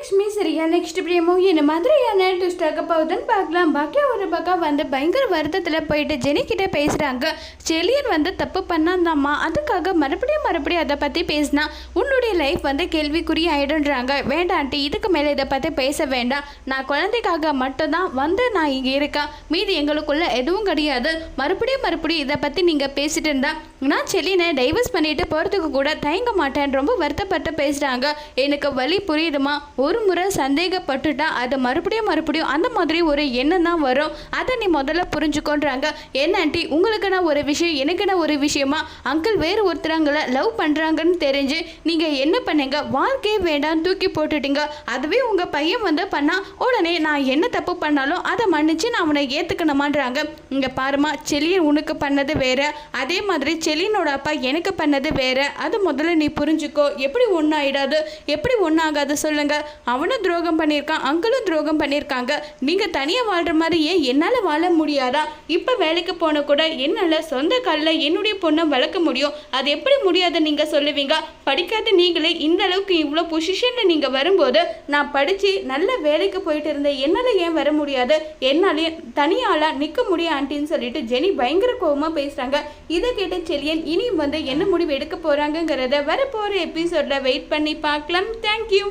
லக்ஷ்மி சரியா நெக்ஸ்ட் பிரேமோ என்ன மாதிரியான ட்விஸ்டாக போகுதுன்னு பார்க்கலாம். பாக்கியா ஒரு பக்கம் வந்து பயங்கர வருத்தத்தில் போயிட்டு ஜெனி கிட்ட பேசுகிறாங்க. செலியன் வந்து தப்பு பண்ணாந்தாம்மா, அதுக்காக மறுபடியும் அதை பற்றி பேசினா உன்னுடைய லைஃப் வந்து கேள்விக்குறி ஆகிடுன்றாங்க. வேண்டாம் ஆண்டி, இதுக்கு மேலே இதை பற்றி பேச வேண்டாம். நான் குழந்தைக்காக மட்டும்தான் வந்து நான் இங்கே இருக்கேன், மீதி எங்களுக்குள்ள எதுவும் கிடையாது. மறுபடியும் இதை பற்றி நீங்கள் பேசிட்டு இருந்தா நான் செலியனை டைவர்ஸ் பண்ணிட்டு போகிறதுக்கு கூட தயங்க மாட்டேன். ரொம்ப வருத்தப்பட்டு பேசுகிறாங்க. எனக்கு வழி புரியுதுமா. ஒரு முறை சந்தேகப்பட்டுட்டா அது மறுபடியும் அந்த மாதிரி ஒரு எண்ணம் தான் வரும். அதை நீ முதல்ல புரிஞ்சுக்கோன்றாங்க. என்ன ஆண்டி, உங்களுக்குன்னா ஒரு விஷயம், எனக்குன்னா ஒரு விஷயமா? அங்கிள் வேறு ஒருத்தரங்களை லவ் பண்ணுறாங்கன்னு தெரிஞ்சு நீங்கள் என்ன பண்ணீங்க? வாழ்க்கையே வேண்டாம் தூக்கி போட்டுட்டீங்க. அதுவே உங்கள் பையன் வந்து பண்ணால் உடனே நான் என்ன தப்பு பண்ணாலும் அதை மன்னிச்சு நான் அவனை ஏற்றுக்கணுமான்றாங்க. இங்கே பாருமா, செலியன் உனக்கு பண்ணது வேற, அதே மாதிரி செலியனோட அப்பா எனக்கு பண்ணது வேற. அது முதல்ல நீ புரிஞ்சுக்கோ. எப்படி ஒன்றாயிடாது, எப்படி ஒன்றாகாது சொல்லுங்க? அவனும் துரோகம் பண்ணியிருக்கான், அங்கிளும் துரோகம் பண்ணியிருக்காங்க. நீங்கள் தனியாக வாழ்கிற மாதிரி ஏன் என்னால் வாழ முடியாதா? இப்போ வேலைக்கு போன கூட என்னால் சொந்த காலில் என்னுடைய பொண்ணை வளர்க்க முடியும். அது எப்படி முடியாது நீங்கள் சொல்லுவீங்க? படிக்காத நீங்களே இந்த அளவுக்கு இவ்வளோ பொசிஷனில் நீங்கள் வரும்போது நான் படித்து நல்ல வேலைக்கு போயிட்டு இருந்தேன், என்னால் ஏன் வர முடியாது? என்னாலே தனியாளாக நிற்க முடியும் ஆண்டின்னு சொல்லிட்டு ஜெனி பயங்கர கோபமாக பேசுகிறாங்க. இதை கேட்ட செலியன் இனி வந்து என்ன முடிவு எடுக்க போகிறாங்கங்கிறத வரப்போகிற எபிசோடில் வெயிட் பண்ணி பார்க்கலாம். தேங்க்யூ.